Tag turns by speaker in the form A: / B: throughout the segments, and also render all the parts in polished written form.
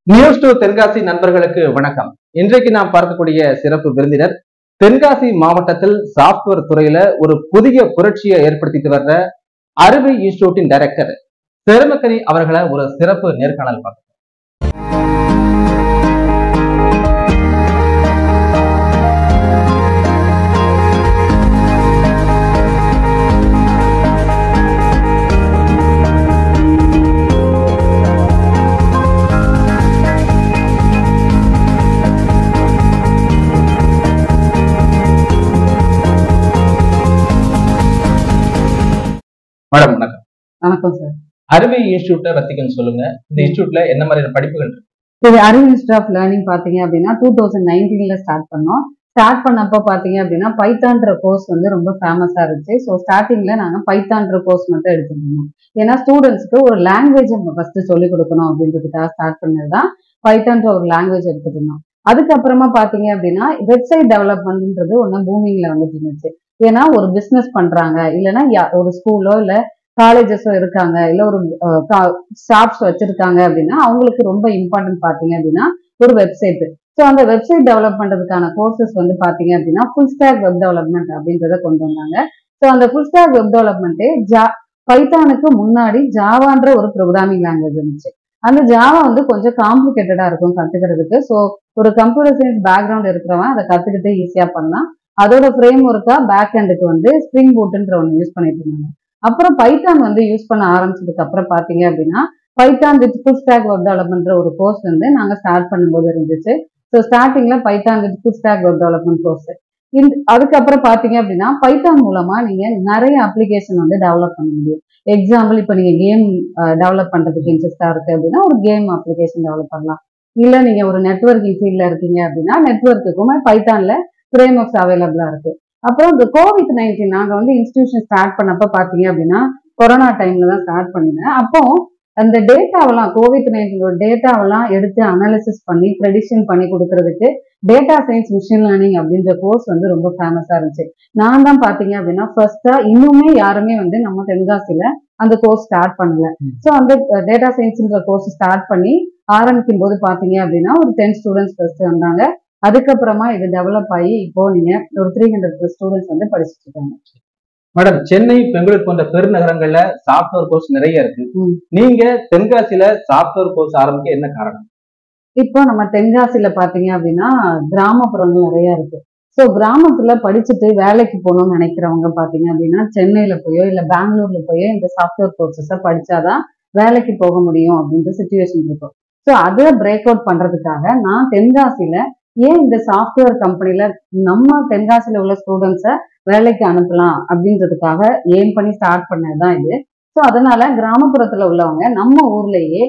A: News to Tenkasi நண்பர்களுக்கு வணக்கம். இன்றைக்கு நாம் பார்க்கக்கூடிய சிறப்பு விருந்தினர் தென்காசி மாவட்டத்தில் சாப்ட்வேர் துறையில ஒரு புதிய புரட்சியை ஏற்படுத்திட்டு வர்ற அறிவு இன்ஸ்டிடியூட்டின் டைரக்டர் பெருமக்கனி அவர்களை ஒரு சிறப்பு நேர்காணல் பார்க்கிறோம். மேடம் வணக்கம்.
B: வணக்கம் சார்.
A: அறிவு இன்ஸ்டிடியூட்டை பத்தி கொஞ்சம் சொல்லுங்க. இந்த இன்ஸ்டிடியூட்ல என்ன மாதிரியான படிப்புகள் இருக்கு?
B: இது அறிவு இன்ஸ்டிடியூட் ஆஃப் லேர்னிங் பாத்தீங்க அப்படின்னா 2019ல ஸ்டார்ட் பண்ணோம். ஸ்டார்ட் பண்ணப்போ பாத்தீங்க அப்படின்னா பைத்தான்ற கோர்ஸ் வந்து ரொம்ப ஃபேமஸா இருந்துச்சு. ஸோ ஸ்டார்டிங்ல நாங்க பைத்தான்ற கோர்ஸ் மட்டும் எடுத்துருந்தோம். ஏன்னா ஸ்டூடெண்ட்ஸ்க்கு ஒரு லாங்குவேஜ் ஃபர்ஸ்ட் சொல்லிக் கொடுக்கணும் அப்படின்றதுக்காக ஸ்டார்ட் பண்ணதுதான் பைத்தான்ற ஒரு லாங்குவேஜ் எடுத்துட்டு இருந்தோம். அதுக்கப்புறமா பாத்தீங்க அப்படின்னா வெப்சைட் டெவலப்மெண்ட்ன்றது ஒண்ணு பூமிங்ல வந்துட்டு இருந்துச்சு. ஏன்னா ஒரு பிசினஸ் பண்றாங்க, இல்லைன்னா ஒரு ஸ்கூலோ இல்ல காலேஜஸோ இருக்காங்க, இல்ல ஒரு ஸ்டாஃப்ஸ் வச்சிருக்காங்க அப்படின்னா அவங்களுக்கு ரொம்ப இம்பார்ட்டன்ட் பாத்தீங்க அப்படின்னா ஒரு வெப்சைட். ஸோ அந்த வெப்சைட் டெவலப் பண்றதுக்கான கோர்சஸ் வந்து பாத்தீங்க அப்படின்னா ஃபுல் ஸ்டாக் வெப் டெவலப்மெண்ட் அப்படின்றத கொண்டு வந்தாங்க. ஸோ அந்த ஃபுல் ஸ்டாக் வெப் டெவலப்மெண்ட்டே பைத்தானுக்கு முன்னாடி ஜாவான்ற ஒரு ப்ரோக்ராமிங் லாங்குவேஜ் இருந்துச்சு. அந்த ஜாவா வந்து கொஞ்சம் காம்ப்ளிகேட்டடா இருக்கும் கத்துக்கிறதுக்கு. ஸோ ஒரு கம்ப்யூட்டர் சயின்ஸ் பேக்ரவுண்ட் இருக்கிறவன் அதை கத்துக்கிட்டு ஈஸியா பண்ணலாம். அதோட ஃப்ரேம் ஒர்க்கா பேக் ஹேண்டுக்கு வந்து ஸ்ப்ரிங் பூட்ன்ற ஒன்று யூஸ் பண்ணிட்டு இருந்தாங்க. அப்புறம் பைத்தான் வந்து யூஸ் பண்ண ஆரம்பிச்சதுக்கு அப்புறம் பாத்தீங்க அப்படின்னா Python with full stack web development ஒரு கோர்ஸ் வந்து நாங்க ஸ்டார்ட் பண்ணும்போது இருந்துச்சு. ஸோ ஸ்டார்டிங்ல Python with full stack web development course. அதுக்கப்புறம் பாத்தீங்க அப்படின்னா பைத்தான் மூலமா நீங்க நிறைய அப்ளிகேஷன் வந்து டெவலப் பண்ண முடியும். எக்ஸாம்பிள் இப்ப நீங்க கேம் டெவலப் பண்றதுக்கு இன்ட்ரெஸ்டா இருக்கு அப்படின்னா ஒரு கேம் அப்ளிகேஷன் டெவலப் பண்ணலாம். இல்ல நீங்க ஒரு நெட்வொர்க்கிங் ஃபீல்ட்ல இருக்கீங்க அப்படின்னா நெட்வொர்க்குக்குமே பைத்தான்ல ஃப்ரேம் ஒர்க்ஸ் அவைலபிளா இருக்கு. அப்புறம் இந்த COVID-19 நாங்க வந்து இன்ஸ்டிடியூஷன் ஸ்டார்ட் பண்ணப்ப பாத்தீங்க அப்படின்னா கொரோனா டைம்ல தான் ஸ்டார்ட் பண்ணினேன். அப்போ அந்த டேட்டாவெல்லாம் COVID-19 டேட்டாவெல்லாம் எடுத்து அனாலிசிஸ் பண்ணி ப்ரெடிக்ஷன் பண்ணி கொடுக்கறதுக்கு டேட்டா சயின்ஸ் மிஷின் லேர்னிங் அப்படின்ற கோர்ஸ் வந்து ரொம்ப ஃபேமஸா இருந்துச்சு. நான் தான் பாத்தீங்க அப்படின்னா ஃபர்ஸ்டா இன்னுமே யாருமே வந்து நம்ம தென்காசியில அந்த கோர்ஸ் ஸ்டார்ட் பண்ணல. ஸோ அந்த டேட்டா சயின்ஸ்ன்ற கோர்ஸ் ஸ்டார்ட் பண்ணி ஆரம்பிக்கும் போது பாத்தீங்க அப்படின்னா ஒரு 10 ஸ்டூடெண்ட்ஸ் ஃபர்ஸ்ட் வந்தாங்க. அதுக்கப்புறமா இது டெவலப் ஆகி இப்போ நீங்க ஒரு 300 ஸ்டூடெண்ட்ஸ் வந்து படிச்சுட்டு இருக்காங்க.
A: மேடம், சென்னை, பெங்களூர் போன்ற பெருநகரங்கள்ல சாப்ட்வேர் கோர்ஸ் நிறைய இருக்கு. நீங்க தென்காசியில சாப்ட்வேர் கோர்ஸ் ஆரம்பிக்க என்ன காரணம்?
B: இப்போ நம்ம தென்காசியில பாத்தீங்க அப்படின்னா கிராமப்புறங்கள் நிறைய இருக்கு. ஸோ கிராமத்துல படிச்சுட்டு வேலைக்கு போகணும்னு நினைக்கிறவங்க பாத்தீங்க அப்படின்னா சென்னையில போயோ இல்ல பெங்களூர்ல போயோ இந்த சாப்ட்வேர் கோர்சஸ படிச்சாதான் வேலைக்கு போக முடியும் அப்படின்ற சிச்சுவேஷன் இருக்கும். ஸோ அதை பிரேக் அவுட் பண்றதுக்காக நான் தென்காசியில ஏன் இந்த சாஃப்ட்வேர் கம்பெனில நம்ம தென்காசியில உள்ள ஸ்டூடெண்ட்ஸை வேலைக்கு அனுப்பலாம் அப்படின்றதுக்காக எய்ம் பண்ணி ஸ்டார்ட் பண்ணதுதான் இது. ஸோ அதனால கிராமப்புறத்துல உள்ளவங்க நம்ம ஊர்லயே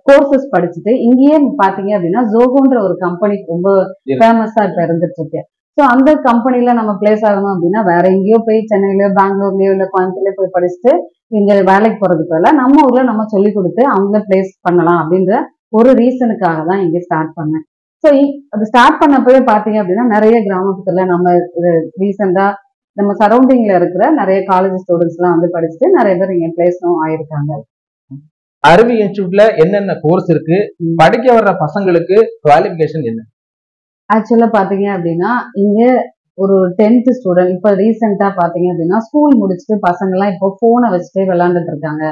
B: கோர்சஸ் படிச்சுட்டு இங்கேயே பாத்தீங்க அப்படின்னா ஜோகோன்ற ஒரு கம்பெனி ரொம்ப ஃபேமஸா இப்ப இருந்துட்டு இருக்கு. ஸோ அந்த கம்பெனில நம்ம பிளேஸ் ஆகணும் அப்படின்னா வேற எங்கேயோ போய் சென்னையிலயோ பெங்களூர்லயோ இல்ல கோயம்புத்தூர்லயோ போய் படிச்சுட்டு இங்க வேலைக்கு போறதுக்கு பதிலா நம்ம ஊர்ல நம்ம சொல்லி கொடுத்து அவங்கள பிளேஸ் பண்ணலாம் அப்படின்ற ஒரு ரீசனுக்காக தான் இங்க ஸ்டார்ட் பண்ணேன். ஸோ அது ஸ்டார்ட் பண்ணப்பவே பாத்தீங்க அப்படின்னா நிறைய கிராமத்துல நம்ம ரீசெண்டா நம்ம சரௌண்டிங்ல இருக்கிற நிறைய காலேஜ் ஸ்டூடெண்ட்ஸ் எல்லாம் வந்து படிச்சுட்டு நிறைய பேர் இங்க பிளேஸும் ஆயிருக்காங்க.
A: அறிவு இன்ஸ்டிடியூட்ல என்னென்ன கோர்ஸ் இருக்கு, படிக்க வர்ற பசங்களுக்கு குவாலிஃபிகேஷன் என்ன?
B: ஆக்சுவலா பாத்தீங்க அப்படின்னா இங்க ஒரு 10th ஸ்டூடெண்ட் இப்ப ரீசெண்டா பாத்தீங்க அப்படின்னா ஸ்கூல் முடிச்சுட்டு பசங்க எல்லாம் இப்போ போனை வச்சுட்டு விளையாண்டுட்டு இருக்காங்க.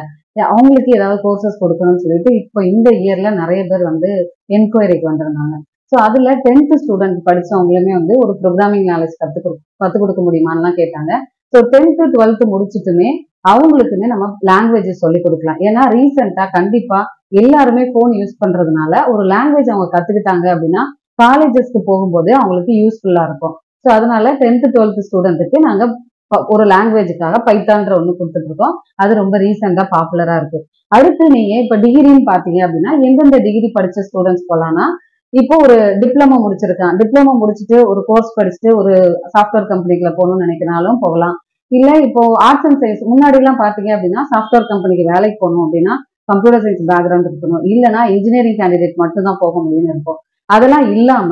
B: அவங்களுக்கு ஏதாவது கோர்சஸ் கொடுக்கணும்னு சொல்லிட்டு இப்போ இந்த இயர்ல நிறைய பேர் வந்து என்கொயரிக்கு வந்திருந்தாங்க. ஸோ அதுல 10th ஸ்டூடெண்ட் படிச்சவங்களுமே வந்து ஒரு ப்ரோக்ராமிங் நாலேஜ் கத்துக் கொடுக்க முடியுமான்லாம் கேட்டாங்க. ஸோ 10th 12th முடிச்சுட்டுமே அவங்களுக்குமே நம்ம லாங்குவேஜஸ் சொல்லி கொடுக்கலாம். ஏன்னா ரீசெண்டா கண்டிப்பா எல்லாருமே போன் யூஸ் பண்றதுனால ஒரு லாங்குவேஜ் அவங்க கத்துக்கிட்டாங்க அப்படின்னா காலேஜஸ்க்கு போகும்போது அவங்களுக்கு யூஸ்ஃபுல்லா இருக்கும். ஸோ அதனால 10th 12th ஸ்டூடெண்ட்டுக்கு நாங்க ஒரு லாங்குவேஜுக்காக பைத்தான்ற ஒண்ணு கொடுத்துட்டு இருக்கோம். அது ரொம்ப ரீசெண்டா பாப்புலரா இருக்கு. அடுத்து நீங்க இப்ப டிகிரின்னு பாத்தீங்க அப்படின்னா எந்தெந்த டிகிரி படிச்ச ஸ்டூடெண்ட்ஸ் போலாம்னா இப்போ ஒரு டிப்ளமோ முடிச்சிருக்கான், டிப்ளமோ முடிச்சுட்டு ஒரு கோர்ஸ் படிச்சுட்டு ஒரு சாஃப்ட்வேர் கம்பெனிக்குள்ள போகணும்னு நினைக்கிறனாலும் போகலாம். இல்ல இப்போ ஆர்ட்ஸ் அண்ட் சயின்ஸ் முன்னாடி எல்லாம் பாத்தீங்க அப்படின்னா சாஃப்ட்வேர் கம்பெனிக்கு வேலைக்கு போகணும் அப்படின்னா கம்ப்யூட்டர் சயின்ஸ் பேக்ரவுண்ட் இருக்கணும், இல்லைன்னா இன்ஜினியரிங் கேண்டிடேட் மட்டும் தான் போக முடியும்னு இருக்கும். அதெல்லாம் இல்லாம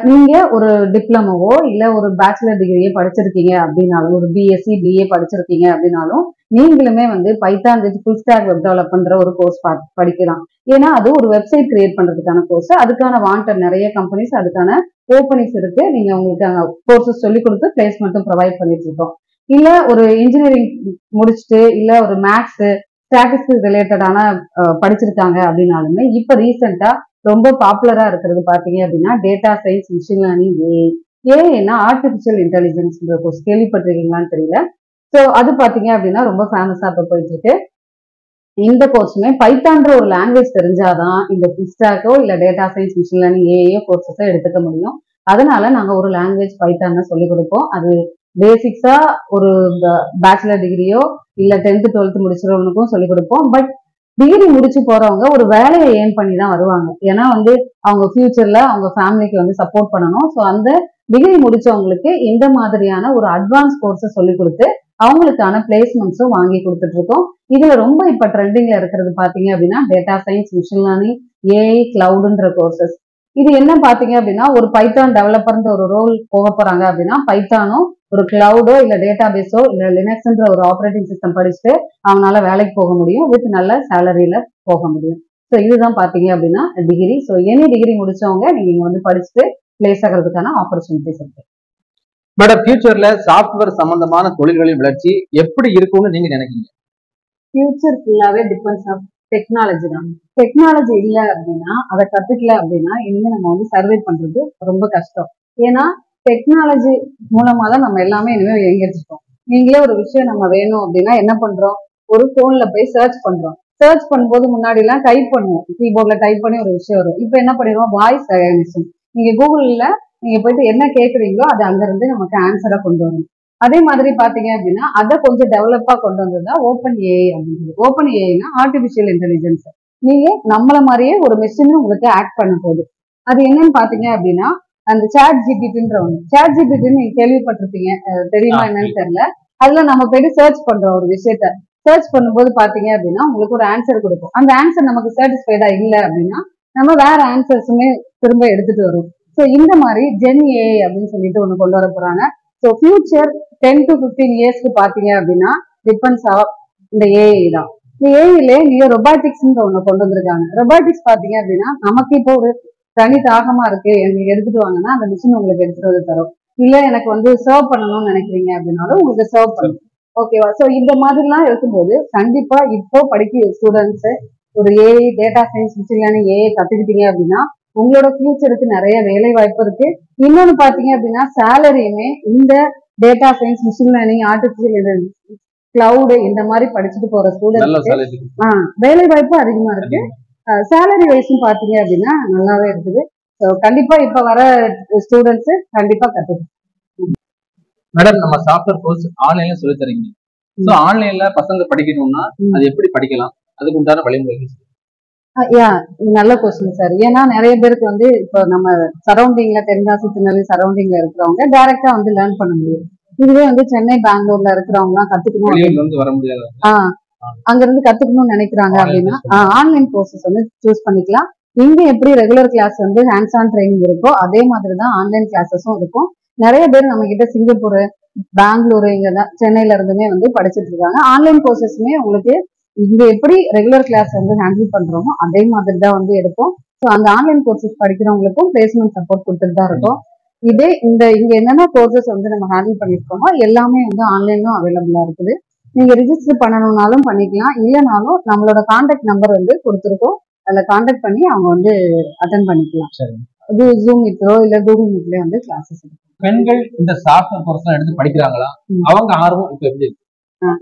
B: நீங்க ஒரு டிப்ளமோவோ இல்ல ஒரு பேச்சுலர் டிகிரியே படிச்சிருக்கீங்க அப்படின்னாலும் ஒரு பிஎஸ்சி பிஏ படிச்சிருக்கீங்க அப்படின்னாலும் நீங்களுமே வந்து Python with full stack web டெவலப்மெண்ட்ன்ற ஒரு கோர்ஸ் படிக்கலாம். ஏன்னா அது ஒரு வெப்சைட் கிரியேட் பண்றதுக்கான கோர்ஸ். அதுக்கான வாண்டட் நிறைய கம்பெனிஸ் அதுக்கான ஓப்பனிங்ஸ் இருக்கு. நீங்க உங்களுக்கு கோர்சஸ் சொல்லி கொடுத்து பிளேஸ்மெண்ட்டும் ப்ரொவைட் பண்ணிட்டு இருக்கோம். இல்ல ஒரு இன்ஜினியரிங் முடிச்சுட்டு இல்ல ஒரு மேத்ஸ் ஸ்டாட்டிஸ்டிக்ஸ் ரிலேட்டடான படிச்சிருக்காங்க அப்படின்னாலுமே இப்ப ரீசெண்டா ரொம்ப பாப்புலரா இருக்கிறது பாத்தீங்க அப்படின்னா டேட்டா சயின்ஸ், மிஷின் லேர்னிங், ஏஐனா ஆர்டிபிஷியல் இன்டெலிஜென்ஸ் கோர்ஸ் கேள்விப்பட்டிருக்கீங்களான்னு தெரியல. ஸோ அது பாத்தீங்க அப்படின்னா ரொம்ப ஃபேமஸா இப்ப போயிட்டு இருக்கு. இந்த கோர்ஸுமே பைத்தான்ற ஒரு லாங்குவேஜ் தெரிஞ்சாதான் இந்த ஃபுல்ஸ்டாக்கோ இல்ல டேட்டா சயின்ஸ், மிஷின் லேர்னிங், ஏஐயோ கோர்சஸோ எடுத்துக்க முடியும். அதனால நாங்க ஒரு லாங்குவேஜ் பைத்தான் சொல்லி கொடுப்போம். அது பேசிக்ஸா ஒரு பேச்சுலர் டிகிரியோ இல்ல 10th 12th முடிச்சிருவனுக்கும் சொல்லி கொடுப்போம். பட் டிகிரி முடிச்சு போறவங்க ஒரு வேலையை ஏர்ன் பண்ணி தான் வருவாங்க. ஏன்னா வந்து அவங்க ஃபியூச்சர்ல அவங்க ஃபேமிலிக்கு வந்து சப்போர்ட் பண்ணணும். ஸோ அந்த டிகிரி முடிச்சவங்களுக்கு இந்த மாதிரியான ஒரு அட்வான்ஸ் கோர்ஸை சொல்லி கொடுத்து அவங்களுக்கான பிளேஸ்மெண்ட்ஸும் வாங்கி கொடுத்துட்டு இருக்கோம். இதுல ரொம்ப இப்ப ட்ரெண்டிங்ல இருக்கிறது பாத்தீங்க அப்படின்னா data science, machine learning, AI, கிளவுடுன்ற கோர்சஸ். இது என்ன பாத்தீங்க அப்படின்னா ஒரு பைத்தான் டெவலப்பர்ன்ற ஒரு ரோல் போக போறாங்க அப்படின்னா பைத்தானோ ஒரு கிளவுடோ இல்ல டேட்டா பேஸோ இல்ல லினக்ஸ்ன்ற ஒரு ஆப்ரேட்டிங் சிஸ்டம் படிச்சுட்டு அவனால வேலைக்கு போக முடியும். வித் நல்ல சேலரியில போக முடியும். ஸோ இதுதான் பாத்தீங்க அப்படின்னா டிகிரி. ஸோ எனி டிகிரி முடிச்சவங்க நீங்க இங்க வந்து படிச்சுட்டு பிளேஸ் ஆகிறதுக்கான ஆப்பர்ச்சுனிட்டிஸ் இருக்கு.
A: மேடம், ஃபியூச்சர்ல சாஃப்ட்வேர் சம்பந்தமான தொழில்களின் வளர்ச்சி எப்படி இருக்கும்னு நீங்க நினைக்கிறீங்க?
B: ஃபியூச்சர் ஃபுல்லாவே டிபெண்ட்ஸ் ஆஃப் டெக்னாலஜி தான். டெக்னாலஜி இல்லை அப்படின்னா அதை கத்துக்கல அப்படின்னா இனிமே நம்ம வந்து சர்வே பண்றது ரொம்ப கஷ்டம். ஏன்னா டெக்னாலஜி மூலமா தான் நம்ம எல்லாமே இனிமேல் இயங்கிட்டு இருக்கோம். நீங்களே ஒரு விஷயம் நம்ம வேணும் அப்படின்னா என்ன பண்றோம், ஒரு போன்ல போய் சர்ச் பண்றோம். சர்ச் பண்ணும்போது முன்னாடி எல்லாம் டைப் பண்ணுவோம், கீபோர்ட்ல டைப் பண்ணி ஒரு விஷயம் வரும். இப்போ என்ன பண்ணிடுவோம், வாய்ஸ் ரெகக்னிஷன். நீங்க கூகுள்ல நீங்க போயிட்டு என்ன கேட்குறீங்களோ அது அங்க இருந்து நமக்கு ஆன்சரா கொண்டு வரும். அதே மாதிரி பாத்தீங்க அப்படின்னா அதை கொஞ்சம் டெவலப்பா கொண்டு வந்ததுதான் ஓப்பன் ஏஐ அப்படின்றது. ஓப்பன் ஏஐனா ஆர்டிபிஷியல் இன்டெலிஜென்ஸ். நீங்க நம்மள மாதிரியே ஒரு மெஷின் உங்களுக்கு ஆக்ட் பண்ண போகுது. அது என்னன்னு பாத்தீங்க அப்படின்னா அந்த சாட் ஜிபிடின்ற ஒண்ணு. சாட் ஜிபிடின்னு நீங்க கேள்விப்பட்டிருப்பீங்க, தெரியுமா என்னன்னு தெரியல. அதுல நம்ம போயிட்டு சர்ச் பண்றோம் ஒரு விஷயத்த. சர்ச் பண்ணும்போது பாத்தீங்க அப்படின்னா உங்களுக்கு ஒரு ஆன்சர் கொடுக்கும். அந்த ஆன்சர் நமக்கு சாட்டிஸ்ஃபைடா இல்லை அப்படின்னா நம்ம வேற ஆன்சர்ஸுமே திரும்ப எடுத்துட்டு வரும். ஸோ இந்த மாதிரி ஜென் ஏஐ அப்படின்னு சொல்லிட்டு ஒண்ணு கொண்டு வர போறாங்க. ஸோ ஃபியூச்சர் 10 to 15 இயர்ஸ்க்கு பாத்தீங்க அப்படின்னா டிபெண்ட்ஸ் ஆஃப் இந்த ஏஐ தான். இந்த ஏஐல நீங்க ரொபாட்டிக்ஸ்ன்ற ஒண்ணு கொண்டு வந்திருக்காங்க. ரொபாட்டிக்ஸ் பாத்தீங்க அப்படின்னா நமக்கு இப்போ ஒரு தனி தாகமா இருக்கு, எனக்கு எடுத்துட்டு வாங்கன்னா அந்த மிஷின் உங்களுக்கு எடுத்துட்டு வந்து தரும். இல்ல எனக்கு வந்து சர்வ் பண்ணணும்னு நினைக்கிறீங்க அப்படின்னாலும் உங்களுக்கு சர்வ் பண்ணும். ஓகேவா? ஸோ இந்த மாதிரிலாம் இருக்கும்போது கண்டிப்பா இப்போ படிக்கிற ஸ்டூடெண்ட்ஸ் ஒரு AI, data science, machine learning, AI கத்துக்கிட்டீங்க அப்படின்னா உங்களோட ஃபியூச்சருக்கு நிறைய வேலை வாய்ப்பு இருக்கு. இன்னொன்னு பாத்தீங்க அப்படின்னா சேலரியுமே இந்த data science, machine learning, artificial intelligence, cloud இந்த மாதிரி படிச்சுட்டு போற ஸ்டூடெண்ட்ஸ்க்கு வேலை வாய்ப்பு அதிகமா இருக்கு. சேலரி வைஸும் பாத்தீங்க அப்படின்னா நல்லாவே இருக்குது. ஸோ கண்டிப்பா இப்ப வர ஸ்டூடெண்ட்ஸ் கண்டிப்பா கத்துக்கணும்.
A: மேடம், நம்ம சாஃப்ட்வேர் கோர்ஸ் ஆன்லைன்ல சொல்லி தரீங்க. ஸோ ஆன்லைன்ல பசங்க படிக்கணும்னா அது எப்படி படிக்கலாம், அதுக்கு உண்டான வழிமுறைகள்?
B: நல்ல கொஸ்டின் சார். ஏன்னா நிறைய பேருக்கு வந்து இப்போ நம்ம சரௌண்டிங்ல தென்காசி, திருநெல்வேலி சரௌண்டிங்ல இருக்கிறவங்க டைரக்டா வந்து லேர்ன் பண்ண முடியும். இதுவே வந்து சென்னை, பெங்களூர்ல இருக்கிறவங்க எல்லாம் கத்துக்கணும்,
A: வர முடியாது,
B: அங்க இருந்து கத்துக்கணும்னு நினைக்கிறாங்க அப்படின்னா ஆன்லைன் கோர்சஸ் வந்து சூஸ் பண்ணிக்கலாம். இங்க எப்படி ரெகுலர் கிளாஸ் வந்து ஹேண்ட்ஸ் ஆன் ட்ரைனிங் இருக்கோ அதே மாதிரிதான் ஆன்லைன் கிளாஸஸும் இருக்கும். நிறைய பேர் நம்ம கிட்ட சிங்கப்பூர், பெங்களூரு, இங்கதான் சென்னையில இருந்துமே வந்து படிச்சுட்டு இருக்காங்க. ஆன்லைன் கோர்சஸுமே உங்களுக்கு இங்க எப்படி ரெகுலர் கிளாஸ் வந்து ஹேண்டில் பண்றோமோ அதே மாதிரி தான் வந்து எடுப்போம். ஸோ அந்த ஆன்லைன் கோர்சஸ் படிக்கிறவங்களுக்கும் பிளேஸ்மெண்ட் சப்போர்ட் கொடுத்துட்டு தான் இருக்கும். இதே இங்க என்னென்ன கோர்சஸ் வந்து நம்ம ஹேண்டில் பண்ணிருக்கோமோ எல்லாமே வந்து ஆன்லைனும் அவைலபிளா இருக்குது. நீங்க ரிஜிஸ்டர் பண்ணணும்னாலும் பண்ணிக்கலாம், இல்லைனாலும் நம்மளோட கான்டாக்ட் நம்பர் வந்து கொடுத்துருக்கோம், அதுல கான்டாக்ட் பண்ணி அவங்க வந்து அட்டென்ட் பண்ணிக்கலாம். இது ஜூம் மீட்லோ இல்ல கூகுள் மீட்லயோ வந்து கிளாஸஸ் இருக்கு.
A: பெண்கள் இந்த சாஃப்ட்வேர் கோர்ஸ் எடுத்து படிக்கிறாங்களா, அவங்க ஆர்வம் இப்ப எப்படி இருக்கு?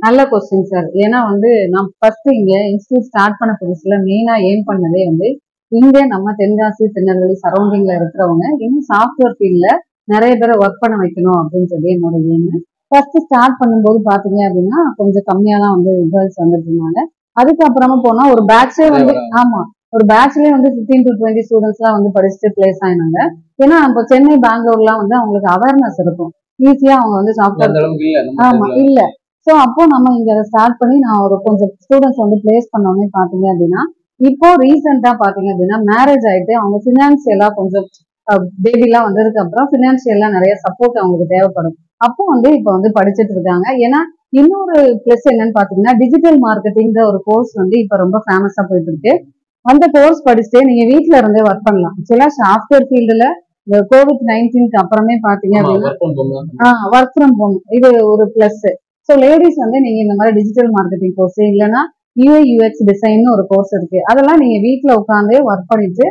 B: நல்ல கொஸ்டின் சார். ஏன்னா வந்து நான் ஃபர்ஸ்ட் இங்க இன்ஸ்டியூட் ஸ்டார்ட் பண்ண புதுசுல மெயினா எய்ம் பண்ணதே வந்து இங்க நம்ம தென்காசி, திருநெல்வேலி சரௌண்டிங்ல இருக்கிறவங்க இன்னும் சாஃப்ட்வேர் ஃபீல்ட்ல நிறைய பேரை ஒர்க் பண்ண வைக்கணும் அப்படின்னு சொல்லி என்னோட எய்ம். ஃபர்ஸ்ட் ஸ்டார்ட் பண்ணும்போது பாத்தீங்க அப்படின்னா கொஞ்சம் கம்மியா தான் வந்து கேர்ள்ஸ் வந்துட்டு இருந்தாங்க. அதுக்கப்புறமா போனா ஒரு பேட்சே வந்து ஒரு பேட்ச்லயே வந்து 15 to 20 ஸ்டூடெண்ட்ஸ் எல்லாம் வந்து படிச்சுட்டு பிளேஸ் ஆயினாங்க. ஏன்னா இப்போ சென்னை, பெங்களூர்லாம் வந்து அவங்களுக்கு அவேர்னஸ் இருக்கும், ஈஸியா அவங்க வந்து சாஃப்ட்வேர் இல்ல. ஸோ அப்போ நம்ம இங்க அதை ஸ்டார்ட் பண்ணி நான் ஒரு கொஞ்சம் ஸ்டூடெண்ட்ஸ் வந்து பிளேஸ் பண்ணோன்னே பாத்தீங்க அப்படின்னா இப்போ ரீசெண்டா பாத்தீங்க அப்படின்னா மேரேஜ் ஆயிட்டு அவங்க பினான்சியலா கொஞ்சம் பேபிலாம் வந்ததுக்கு அப்புறம் பினான்சியலா நிறைய சப்போர்ட் அவங்களுக்கு தேவைப்படும். அப்போ வந்து இப்போ வந்து படிச்சுட்டு இருக்காங்க. ஏன்னா இன்னொரு பிளஸ் என்னன்னு பாத்தீங்கன்னா டிஜிட்டல் மார்க்கெட்டிங்கிற ஒரு கோர்ஸ் வந்து இப்ப ரொம்ப ஃபேமஸா போயிட்டு இருக்கு. அந்த கோர்ஸ் படிச்சுட்டு நீங்க வீட்ல இருந்தே ஒர்க் பண்ணலாம். ஆக்சுவலா சாஃப்ட்வேர் ஃபீல்டுல இந்த COVID-19க்கு அப்புறமே பாத்தீங்க அப்படின்னா ஒர்க் ஃப்ரம் ஹோம் இது ஒரு பிளஸ். ஸோ லேடிஸ் வந்து நீங்க இந்த மாதிரி டிஜிட்டல் மார்க்கெட்டிங் கோர்ஸ் இல்லைன்னா UI/UX டிசைன் ஒரு கோர்ஸ் இருக்கு. அதெல்லாம் நீங்க வீட்ல உட்காந்தே ஒர்க் பண்ணிட்டு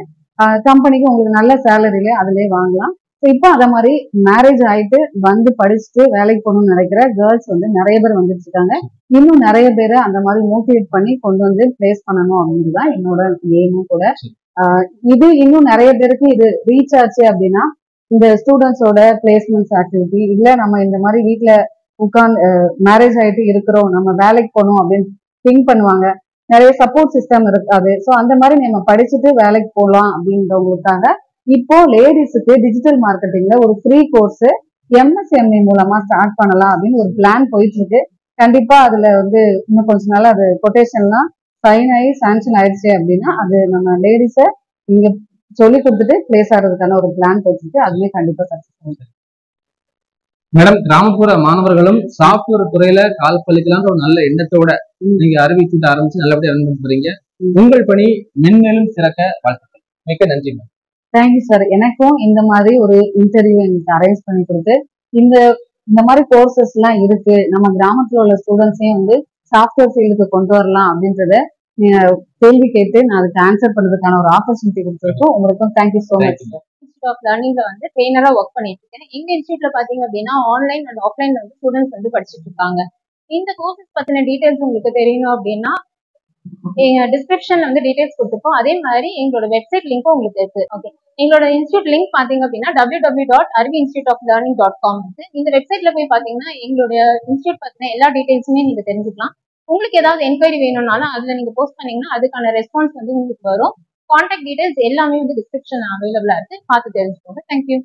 B: கம்பெனிக்கு உங்களுக்கு நல்ல சேலரியில அதுலயே வாங்கலாம். ஸோ இப்போ அத மாதிரி மேரேஜ் ஆயிட்டு வந்து படிச்சுட்டு வேலைக்கு போகணும்னு நினைக்கிற கேர்ள்ஸ் வந்து நிறைய பேர் வந்துட்டு இருக்காங்க. இன்னும் நிறைய பேரை அந்த மாதிரி மோட்டிவேட் பண்ணி கொண்டு வந்து பிளேஸ் பண்ணணும் அப்படின்றது தான் என்னோட எய்மும் கூட. இது இன்னும் நிறைய பேருக்கு இது ரீச் ஆச்சு அப்படின்னா இந்த ஸ்டூடெண்ட்ஸோட பிளேஸ்மெண்ட்ஸ் ஆக்டிவிட்டி இல்ல நம்ம இந்த மாதிரி வீட்ல உட்கார்ந்து மேரேஜ் ஆயிட்டு இருக்கிறோம் நம்ம வேலைக்கு போகணும் அப்படின்னு திங்க் பண்ணுவாங்க. நிறைய சப்போர்ட் சிஸ்டம் இருக்காது. ஸோ அந்த மாதிரி நம்ம படிச்சுட்டு வேலைக்கு போகலாம் அப்படின்றவங்களுக்காக இப்போ லேடிஸுக்கு டிஜிட்டல் மார்க்கெட்டிங்ல ஒரு ஃப்ரீ கோர்ஸ் MSME மூலமா ஸ்டார்ட் பண்ணலாம் அப்படின்னு ஒரு பிளான் போயிட்டு இருக்கு. கண்டிப்பா அதுல வந்து இன்னும் கொஞ்ச நாள் அது கொட்டேஷன்லாம் சைன் ஆகி சாங்ஷன் ஆயிடுச்சு அப்படின்னா அது நம்ம லேடிஸை இங்க சொல்லி கொடுத்துட்டு பிளேஸ் ஆகிறதுக்கான ஒரு பிளான் போயிட்டு இருக்கு. அதுவே கண்டிப்பா சக்சஸ் ஆகும்.
A: மேடம், கிராமப்புற மாணவர்களும் சாஃப்ட்வேர் துறையில கால் பழிக்கலான்ற ஒரு நல்ல எண்ணத்தோட நீங்க அறிவிச்சுட்டு ஆரம்பிச்சு நல்லபடியா ரன் பண்ணிக்கிறீங்க. உங்கள் பணி மென்மேலும் சிறக்க வாழ்த்துக்கள். மிக்க நன்றி மேம்.
B: Thank you sir. எனக்கும் இந்த மாதிரி ஒரு இன்டர்வியூ எனக்கு அரேஞ்ச் பண்ணி கொடுத்து இந்த மாதிரி கோர்சஸ் எல்லாம் இருக்கு, நம்ம கிராமத்துல உள்ள ஸ்டூடெண்ட்ஸையும் வந்து சாஃப்ட்வேர் ஃபீல்டுக்கு கொண்டு வரலாம் அப்படின்றத நீங்க கேள்வி கேட்டு நான் அதுக்கு ஆன்சர் பண்றதுக்கான ஒரு ஆப்பர்ச்சுனிட்டி கொடுத்துருக்கோம். உங்களுக்கும் thank you so much.
C: Institute of லேர்னிங்ல வந்து ட்ரெயினரா ஒர்க் பண்ணிட்டு இருக்கேன். எங்க இன்ஸ்டியூட்ல பாத்தீங்க அப்படின்னா ஆன்லைன் அண்ட் ஆஃப்லைன் வந்து ஸ்டூடெண்ட்ஸ் வந்து படிச்சுட்டு இருக்காங்க. இந்த கோர்சஸ் பத்தின டீடைல்ஸ் உங்களுக்கு தெரியணும் அப்படின்னா டிஸ்கிரிப்ஷன்ல வந்து டீடைல்ஸ் கொடுத்துருக்கோம். அதே மாதிரி எங்களோட வெப்சைட் லிங்க்கும் உங்களுக்கு இருக்கு. ஓகே, எங்களோட இன்ஸ்டியூட் லிங்க் பாத்தீங்க அப்படின்னா www.arviinstituteoflearning.com இருக்கு. இந்த வெப்சைட்ல போய் பாத்தீங்கன்னா எங்களுடைய இன்ஸ்டியூட் பத்தின எல்லா டீடைல்ஸுமே நீங்க தெரிஞ்சுக்கலாம். உங்களுக்கு ஏதாவது என்கொயரி வேணும்னாலும் அதுல நீங்க போஸ்ட் பண்ணீங்கன்னா அதுக்கான ரெஸ்பான்ஸ் வந்து உங்களுக்கு வரும். கான்டாக்ட் டீடைல்ஸ் எல்லாமே வந்து டிஸ்கிரிப்ஷன் அவைலபிளா இருக்கு, பார்த்து தெரிஞ்சுக்கோங்க. தேங்க்யூ.